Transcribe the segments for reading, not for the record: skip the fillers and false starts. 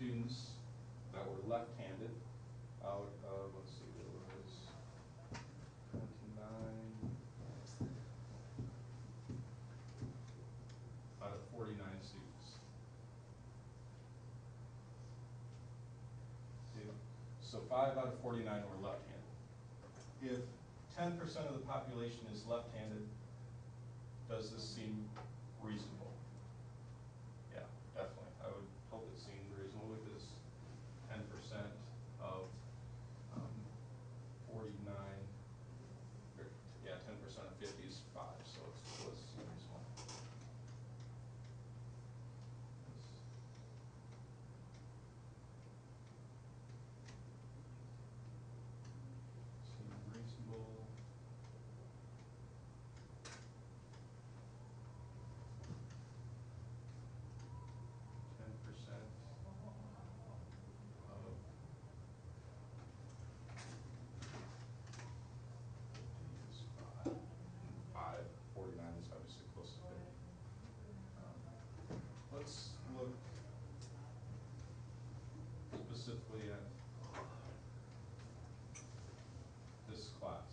students that were left-handed out of, let's see, there was 29 out of 49 students. So 5 out of 49 were left-handed. If 10% of the population is left-handed, does this seem reasonable? Yeah, definitely. I would hope it seemed reasonable because 10% of 49, or, yeah, 10% of 50 is 5, so it was reasonable. Seem reasonable. Percent of 50 is 5. 49 is obviously close to 50. Let's look specifically at this class.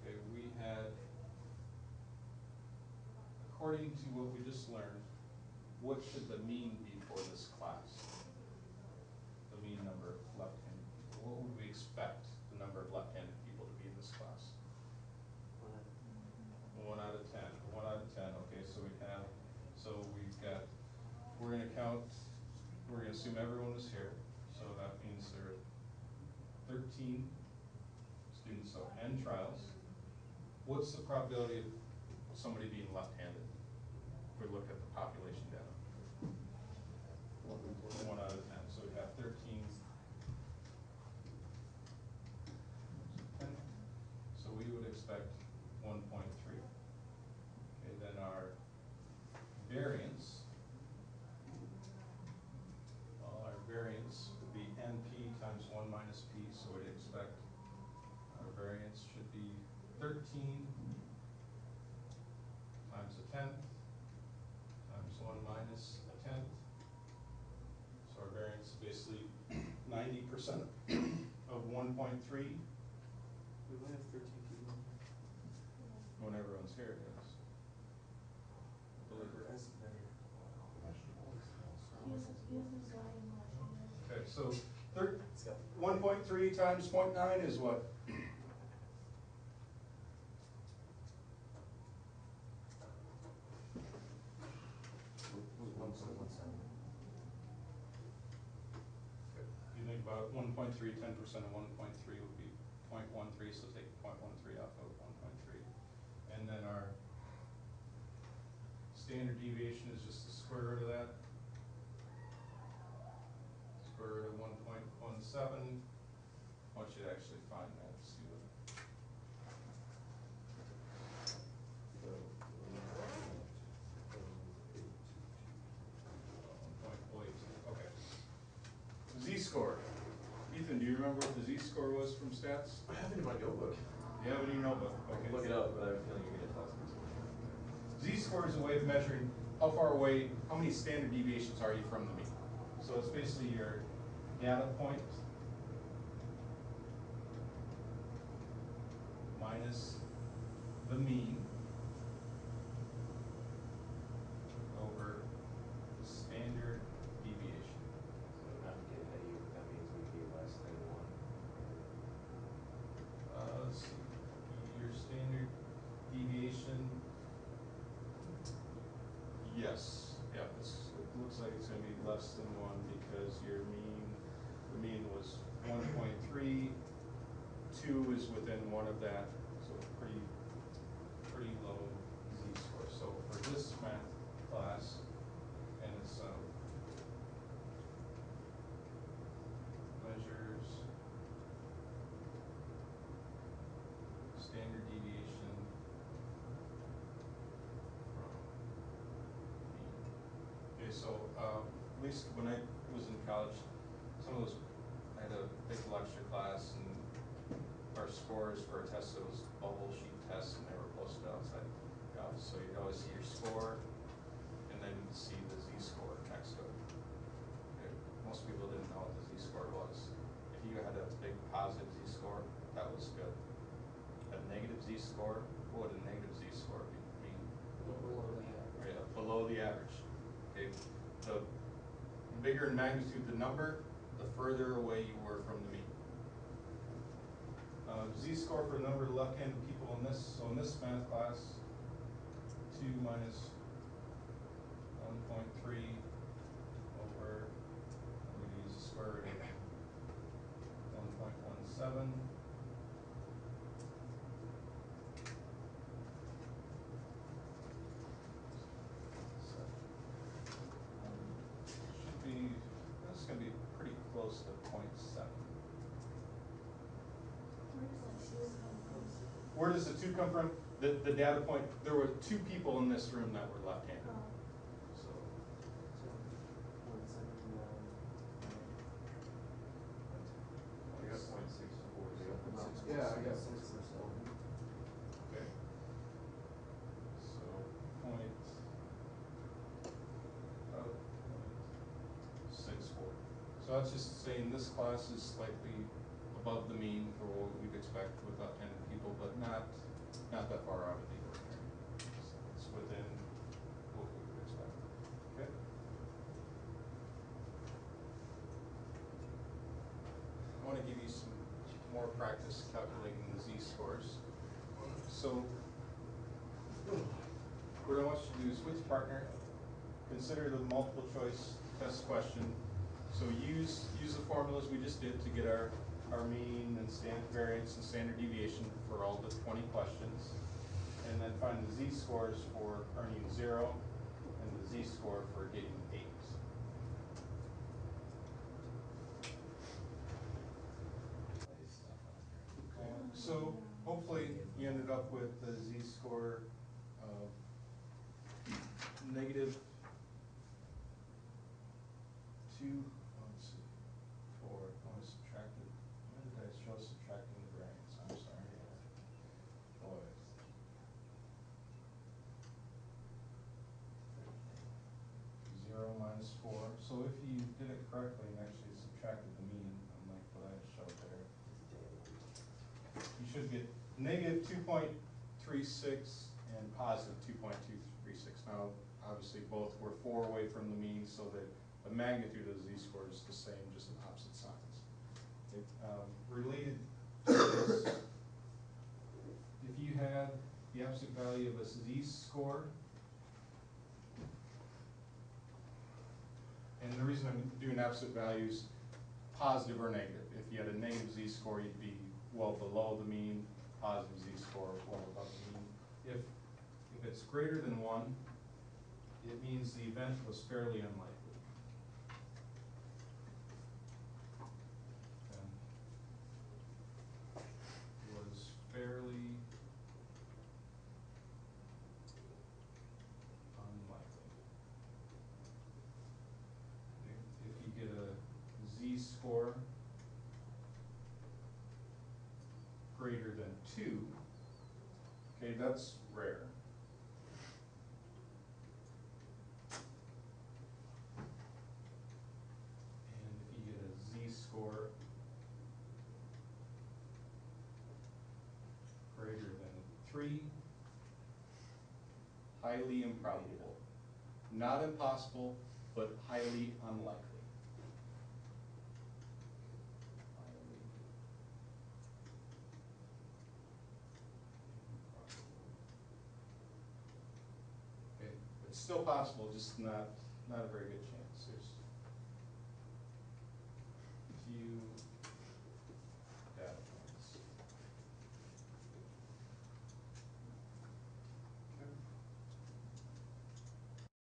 Okay, we had, according to what we just learned, what should the mean be for this class? The mean number of left-handed people. What would we expect the number of left-handed people to be in this class? 1 out of 10. 1 out of 10. Okay, so we've got, we're going to count, we're going to assume everyone is here. So that means there are 13 students, so n trials. What's the probability of somebody being left-handed? If we look at the population data. 1 out of 10. So we have 13. So we would expect 1.3. Okay, then our variance, well, our variance would be NP times 1 minus P, so we'd expect our variance should be 13 times a 10th times 1 minus a 10th. So our variance is basically 90% of 1.3. We might have 13 people. When everyone's here, yes. Okay, so 1.3 times 0.9 is what? You think about 1.3, 10% of 1.3 would be 0.13, so take 0.13 off of 1.3. And then our standard deviation is just the square root of that. Square root of 1.17. I want you to actually find that. Let's see what. So, 1.08. Okay. Z-score. Ethan, do you remember what the Z-score was from stats? I have it in my notebook. You have it in your notebook. Okay. Look it up, but I have a feeling you're going to tell us. Z-score is a way of measuring how far away, how many standard deviations are you from the mean. So it's basically your data point minus the mean over the standard deviation. So not to get ahead of you, but that means we'd be less than 1. Let's see, your standard deviation. Yes, yeah, it looks like it's going to be less than 1 because your mean, the mean was 1.3. 2 is within 1 of that, so pretty low Z-score. So for this math class, and it's measures standard deviation from mean. Okay, so at least when I was in college, some of those, I had a big lecture class, and our scores for a test, it was bubble sheet tests, and they were posted outside the office. So you'd always see your score, and then you'd see the Z-score next average. Okay, the bigger in magnitude the number, the further away you were from the mean. Z-score for the number of left-handed people in this, so in this math class, 2 minus 1.3 over, I'm going to use the square root of 1.17. Should be, this is going to be pretty close to 0.7. Where does the 2 come from? The data point, there were 2 people in this room that were left-handed. So, I got 0.64. Yeah, I got 6%. okay. So, about 0.64. So that's just saying this class is slightly above the mean for what we'd expect with left-handed people, but not that far out of the ordinary. So it's within what we would expect. Okay. I want to give you some more practice calculating the z-scores. So what I want you to do is with your partner, consider the multiple choice test question. So use the formulas we just did to get our mean and standard variance and standard deviation for all the 20 questions. And then find the z-scores for earning 0 and the z-score for getting 8. So hopefully you ended up with the z-score of -2, let's see, 4, I want to subtract it. When did I show subtracting the variance? I'm sorry. Boy. 0 minus 4. So if you did it correctly and actually subtracted the mean, unlike what I showed there, you should get -2.36 and +2.236. Now, obviously, both were 4 away from the mean, so that the magnitude of the z-score is the same, just in opposite signs. Related to this, if you had the absolute value of a z-score, and the reason I'm doing absolute values, positive or negative. If you had a negative z-score, you'd be well below the mean. Positive z-score, well above the mean. If it's greater than 1, it means the event was fairly unlikely. And was fairly unlikely. If you get a z-score greater than 2, okay, that's rare. And if you get a z-score greater than 3, highly improbable. Not impossible, but highly unlikely. Okay, it's still possible, just not a very good chance.